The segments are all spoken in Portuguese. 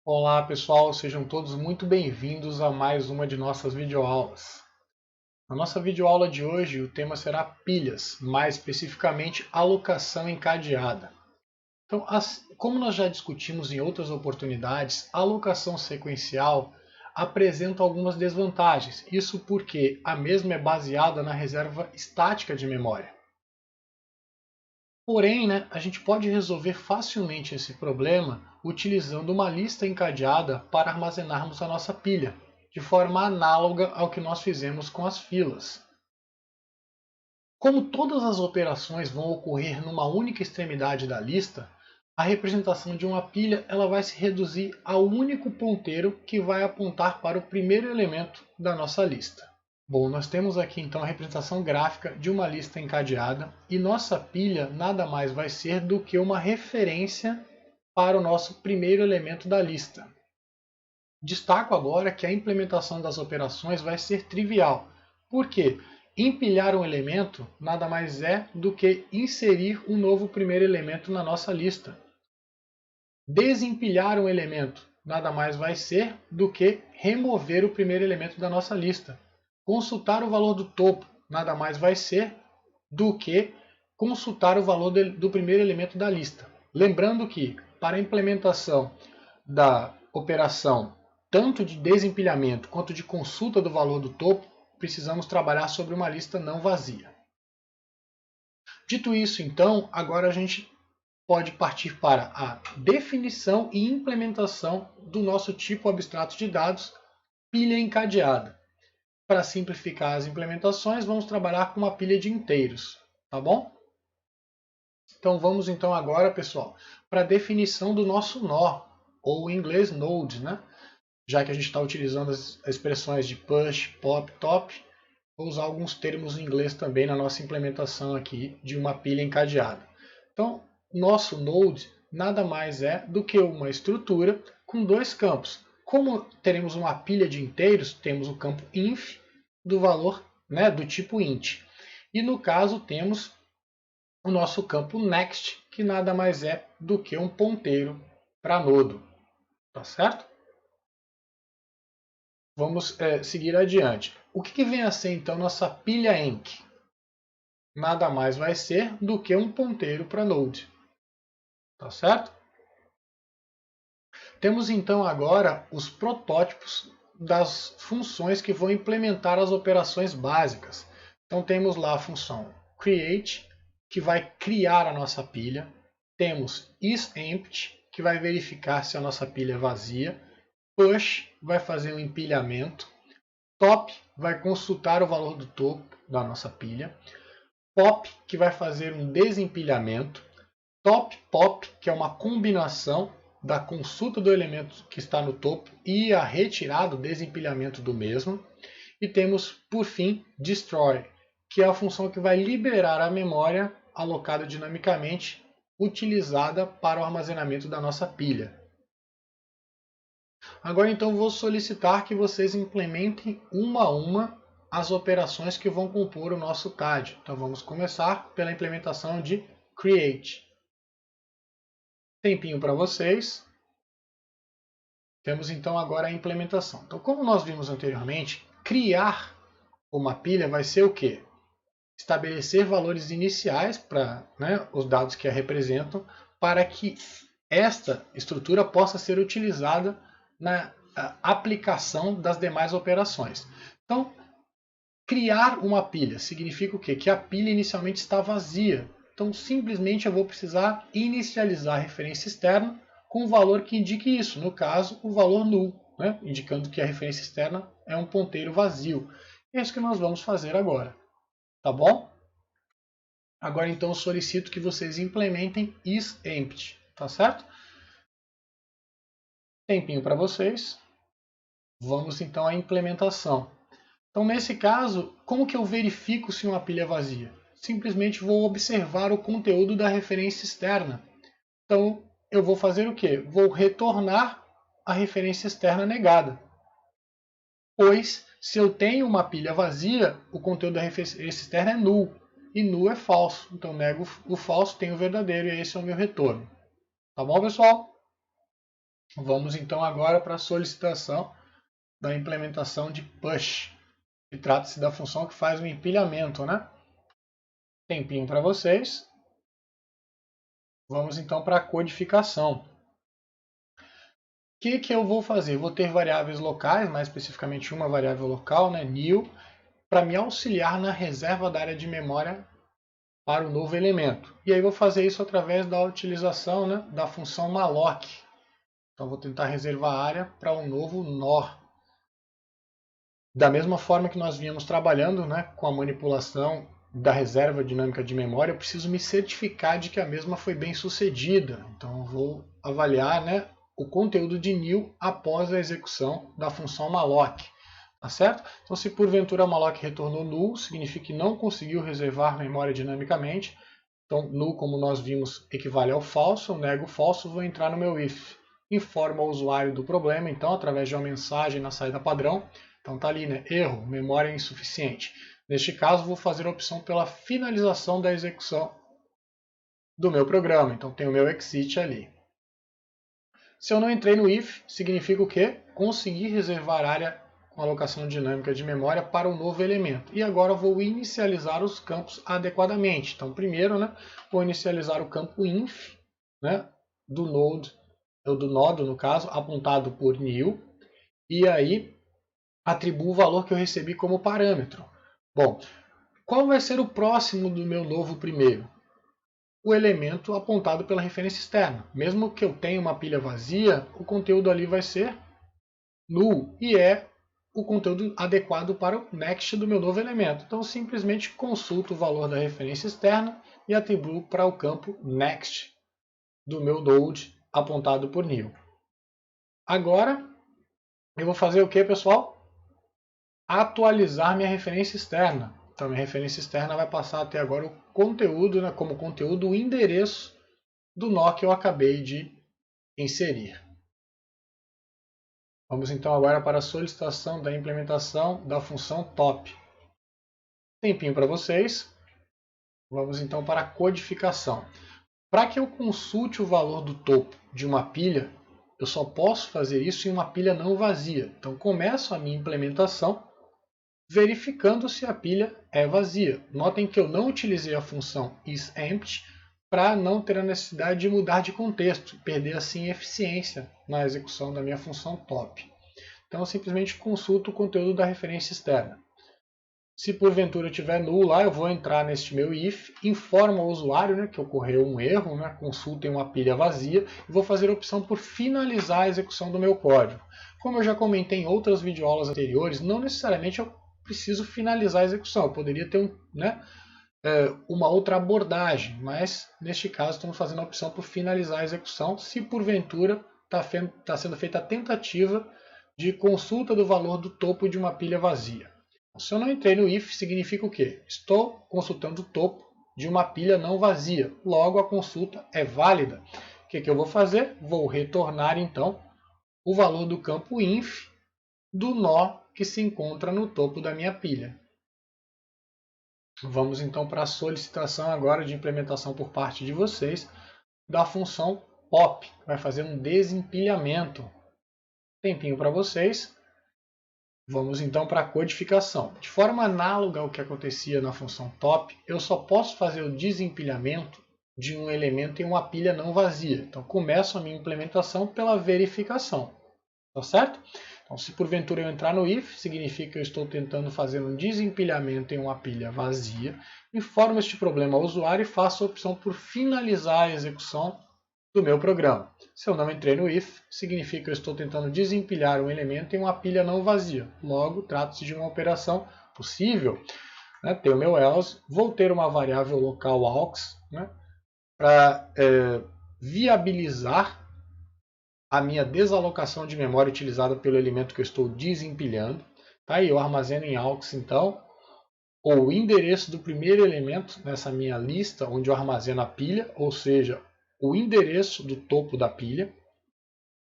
Olá pessoal, sejam todos muito bem-vindos a mais uma de nossas videoaulas. Na nossa videoaula de hoje o tema será pilhas, mais especificamente alocação encadeada. Então, como nós já discutimos em outras oportunidades, a alocação sequencial apresenta algumas desvantagens. Isso porque a mesma é baseada na reserva estática de memória. Porém, a gente pode resolver facilmente esse problema utilizando uma lista encadeada para armazenarmos a nossa pilha, de forma análoga ao que nós fizemos com as filas. Como todas as operações vão ocorrer numa única extremidade da lista, a representação de uma pilha vai se reduzir ao único ponteiro que vai apontar para o primeiro elemento da nossa lista. Bom, nós temos aqui então a representação gráfica de uma lista encadeada e nossa pilha nada mais vai ser do que uma referência para o nosso primeiro elemento da lista. Destaco agora que a implementação das operações vai ser trivial, porque empilhar um elemento nada mais é do que inserir um novo primeiro elemento na nossa lista. Desempilhar um elemento nada mais vai ser do que remover o primeiro elemento da nossa lista. Consultar o valor do topo nada mais vai ser do que consultar o valor do primeiro elemento da lista. Lembrando que, para a implementação da operação tanto de desempilhamento quanto de consulta do valor do topo, precisamos trabalhar sobre uma lista não vazia. Dito isso, então, agora a gente pode partir para a definição e implementação do nosso tipo abstrato de dados, pilha encadeada. Para simplificar as implementações, vamos trabalhar com uma pilha de inteiros, tá bom? Então vamos então agora, pessoal, para a definição do nosso nó, ou em inglês node, Já que a gente está utilizando as expressões de push, pop, top, vou usar alguns termos em inglês também na nossa implementação aqui de uma pilha encadeada. Então, nosso node nada mais é do que uma estrutura com dois campos. Como teremos uma pilha de inteiros, temos o campo inf do valor do tipo int. E no caso temos o nosso campo next, que nada mais é do que um ponteiro para nodo. Tá certo? Vamos seguir adiante. O que vem a ser então nossa pilha enc? Nada mais vai ser do que um ponteiro para node. Tá certo? Temos então agora os protótipos das funções que vão implementar as operações básicas. Então temos lá a função create, que vai criar a nossa pilha. Temos isEmpty, que vai verificar se a nossa pilha é vazia. Push vai fazer um empilhamento. Top vai consultar o valor do topo da nossa pilha. Pop, que vai fazer um desempilhamento. Top pop, que é uma combinação da consulta do elemento que está no topo e a retirada, o desempilhamento do mesmo. E temos, por fim, destroy, que é a função que vai liberar a memória alocada dinamicamente, utilizada para o armazenamento da nossa pilha. Agora então vou solicitar que vocês implementem uma a uma as operações que vão compor o nosso CAD. Então vamos começar pela implementação de create. Tempinho para vocês. Temos então agora a implementação. Então, como nós vimos anteriormente, criar uma pilha vai ser o quê? Estabelecer valores iniciais para os dados que a representam, para que esta estrutura possa ser utilizada na aplicação das demais operações. Então, criar uma pilha significa o quê? Que a pilha inicialmente está vazia. Então, simplesmente eu vou precisar inicializar a referência externa com o valor que indique isso. No caso, o valor null, indicando que a referência externa é um ponteiro vazio. É isso que nós vamos fazer agora. Tá bom? Agora, então, eu solicito que vocês implementem isEmpty. Tá certo? Tempinho para vocês. Vamos, então, à implementação. Então, nesse caso, como que eu verifico se uma pilha é vazia? Simplesmente vou observar o conteúdo da referência externa. Então, eu vou fazer o quê? Vou retornar a referência externa negada. Pois, se eu tenho uma pilha vazia, o conteúdo da referência externa é null. E null é falso. Então, nego o falso, tenho o verdadeiro, e esse é o meu retorno. Tá bom, pessoal? Vamos então agora para a solicitação da implementação de push, que trata-se da função que faz o empilhamento, né? Tempinho para vocês. Vamos então para a codificação. O que eu vou fazer? Vou ter variáveis locais, mais especificamente uma variável local, né, new, para me auxiliar na reserva da área de memória para o novo elemento. E aí vou fazer isso através da utilização, né, da função malloc. Então vou tentar reservar a área para um novo nó. Da mesma forma que nós vínhamos trabalhando, né, com a manipulação da reserva dinâmica de memória, eu preciso me certificar de que a mesma foi bem sucedida. Então eu vou avaliar, né, o conteúdo de new após a execução da função malloc. Tá certo? Então, se porventura a malloc retornou null, significa que não conseguiu reservar memória dinamicamente. Então, null, como nós vimos, equivale ao falso. Eu nego o falso, vou entrar no meu if. Informo ao usuário do problema, então, através de uma mensagem na saída padrão. Então, tá ali, né? Erro, memória insuficiente. Neste caso, vou fazer a opção pela finalização da execução do meu programa. Então, tem o meu exit ali. Se eu não entrei no if, significa o quê? Conseguir reservar área com alocação dinâmica de memória para um novo elemento. E agora eu vou inicializar os campos adequadamente. Então, primeiro, né, vou inicializar o campo inf, né, do node, ou do nodo, no caso, apontado por new, e aí atribuo o valor que eu recebi como parâmetro. Bom, qual vai ser o próximo do meu novo primeiro? O elemento apontado pela referência externa. Mesmo que eu tenha uma pilha vazia, o conteúdo ali vai ser null e é o conteúdo adequado para o next do meu novo elemento. Então, simplesmente consulto o valor da referência externa e atribuo para o campo next do meu node apontado por new. Agora, eu vou fazer o que, pessoal? Atualizar minha referência externa. Então, minha referência externa vai passar até agora o conteúdo, né, como conteúdo, o endereço do nó que eu acabei de inserir. Vamos então agora para a solicitação da implementação da função top. Tempinho para vocês. Vamos então para a codificação. Para que eu consulte o valor do topo de uma pilha, eu só posso fazer isso em uma pilha não vazia. Então começo a minha implementação verificando se a pilha é vazia. Notem que eu não utilizei a função isEmpty para não ter a necessidade de mudar de contexto, perder assim eficiência na execução da minha função top. Então eu simplesmente consulto o conteúdo da referência externa. Se porventura tiver null lá, eu vou entrar neste meu if, informo ao usuário, né, que ocorreu um erro, né, consultem uma pilha vazia, e vou fazer a opção por finalizar a execução do meu código. Como eu já comentei em outras videoaulas anteriores, não necessariamente eu preciso finalizar a execução, eu poderia ter uma outra abordagem, mas neste caso estamos fazendo a opção por finalizar a execução, se porventura está sendo feita a tentativa de consulta do valor do topo de uma pilha vazia. Se eu não entrei no if, significa o quê? Estou consultando o topo de uma pilha não vazia. Logo, a consulta é válida. O que eu vou fazer? Vou retornar, então, o valor do campo inf do nó que se encontra no topo da minha pilha. Vamos, então, para a solicitação agora de implementação por parte de vocês da função pop, que vai fazer um desempilhamento. Tempinho para vocês. Vamos então para a codificação. De forma análoga ao que acontecia na função top, eu só posso fazer o desempilhamento de um elemento em uma pilha não vazia. Então começo a minha implementação pela verificação. Tá certo? Então se porventura eu entrar no if, significa que eu estou tentando fazer um desempilhamento em uma pilha vazia. Informo este problema ao usuário e faço a opção por finalizar a execução do meu programa. Se eu não entrei no if, significa que eu estou tentando desempilhar um elemento em uma pilha não vazia. Logo, trata-se de uma operação possível. Né? Tem o meu else, vou ter uma variável local aux, né? Para viabilizar a minha desalocação de memória utilizada pelo elemento que eu estou desempilhando. Tá? E eu armazeno em aux, então, o endereço do primeiro elemento nessa minha lista, onde eu armazeno a pilha, ou seja, o endereço do topo da pilha.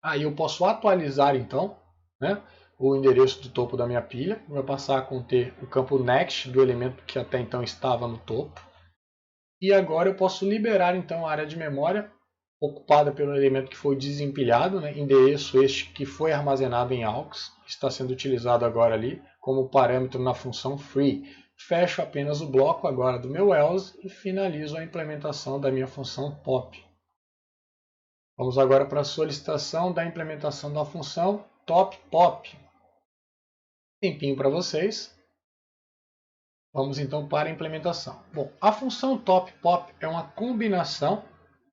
Aí eu posso atualizar então, né, o endereço do topo da minha pilha. Vai passar a conter o campo next do elemento que até então estava no topo. E agora eu posso liberar então a área de memória ocupada pelo elemento que foi desempilhado, né? Endereço este que foi armazenado em AUX, que está sendo utilizado agora ali como parâmetro na função free. Fecho apenas o bloco agora do meu else e finalizo a implementação da minha função pop. Vamos agora para a solicitação da implementação da função top-pop. Tempinho para vocês. Vamos então para a implementação. Bom, a função top-pop é uma combinação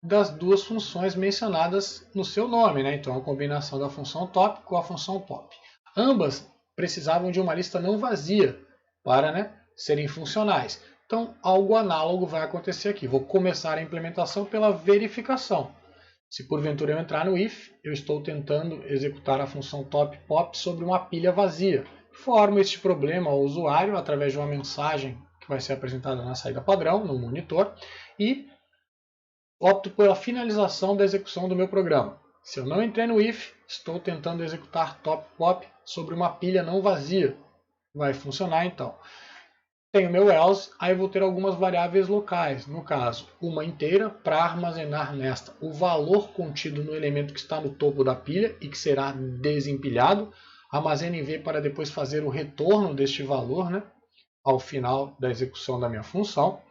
das duas funções mencionadas no seu nome, né? Então, a combinação da função top com a função pop. Ambas precisavam de uma lista não vazia para, né, serem funcionais. Então, algo análogo vai acontecer aqui. Vou começar a implementação pela verificação. Se porventura eu entrar no if, eu estou tentando executar a função top-pop sobre uma pilha vazia. Formo este problema ao usuário através de uma mensagem que vai ser apresentada na saída padrão, no monitor, e opto pela finalização da execução do meu programa. Se eu não entrei no if, estou tentando executar top-pop sobre uma pilha não vazia. Vai funcionar então. Tenho meu else, aí vou ter algumas variáveis locais, no caso, uma inteira para armazenar nesta o valor contido no elemento que está no topo da pilha e que será desempilhado. Armazeno em V para depois fazer o retorno deste valor, né, ao final da execução da minha função.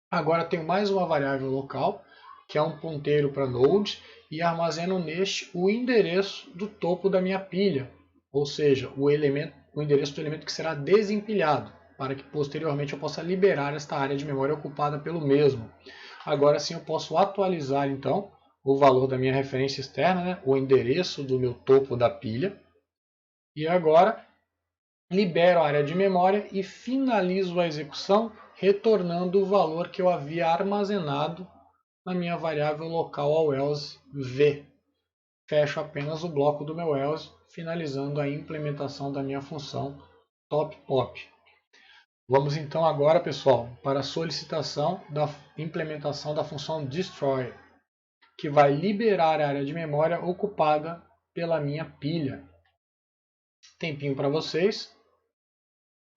Agora tenho mais uma variável local, que é um ponteiro para node, e armazeno neste o endereço do topo da minha pilha, ou seja, o endereço do elemento que será desempilhado, para que posteriormente eu possa liberar esta área de memória ocupada pelo mesmo. Agora sim eu posso atualizar então o valor da minha referência externa, né, o endereço do meu topo da pilha, e agora libero a área de memória e finalizo a execução retornando o valor que eu havia armazenado na minha variável local ao else v. Fecho apenas o bloco do meu else, finalizando a implementação da minha função top-pop. Vamos então agora, pessoal, para a solicitação da implementação da função destroy, que vai liberar a área de memória ocupada pela minha pilha. Tempinho para vocês.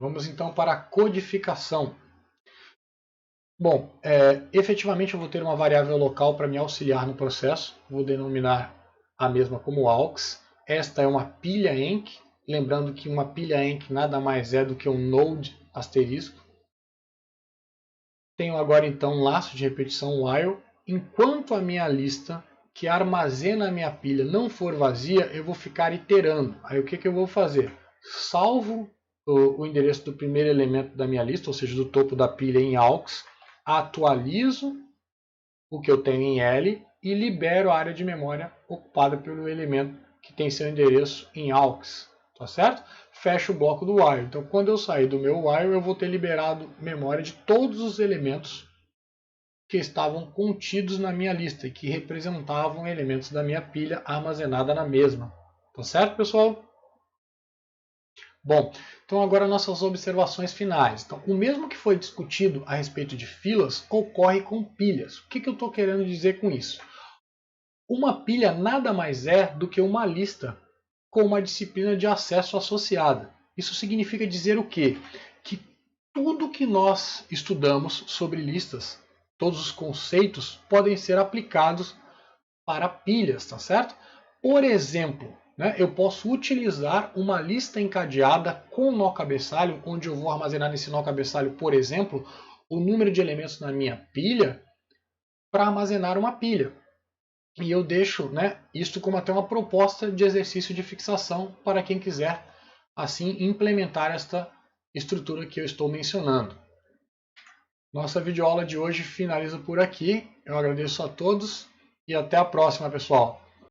Vamos então para a codificação. Bom, efetivamente eu vou ter uma variável local para me auxiliar no processo. Vou denominar a mesma como aux. Esta é uma pilha enc. Lembrando que uma pilha enc nada mais é do que um node asterisco. Tenho agora então um laço de repetição while. Enquanto a minha lista que armazena a minha pilha não for vazia, eu vou ficar iterando. Aí o que eu vou fazer? Salvo o endereço do primeiro elemento da minha lista, ou seja, do topo da pilha em aux. Atualizo o que eu tenho em L e libero a área de memória ocupada pelo elemento que tem seu endereço em aux. Tá certo? Fecho o bloco do while. Então, quando eu sair do meu while, eu vou ter liberado memória de todos os elementos que estavam contidos na minha lista e que representavam elementos da minha pilha armazenada na mesma. Tá certo, pessoal? Bom, então agora nossas observações finais. Então, o mesmo que foi discutido a respeito de filas ocorre com pilhas. O que eu estou querendo dizer com isso? Uma pilha nada mais é do que uma lista com uma disciplina de acesso associada. Isso significa dizer o quê? Que tudo que nós estudamos sobre listas, todos os conceitos, podem ser aplicados para pilhas, tá certo? Por exemplo, eu posso utilizar uma lista encadeada com nó cabeçalho, onde eu vou armazenar nesse nó cabeçalho, por exemplo, o número de elementos na minha pilha para armazenar uma pilha. E eu deixo isto como até uma proposta de exercício de fixação para quem quiser assim implementar esta estrutura que eu estou mencionando. Nossa videoaula de hoje finaliza por aqui. Eu agradeço a todos e até a próxima, pessoal.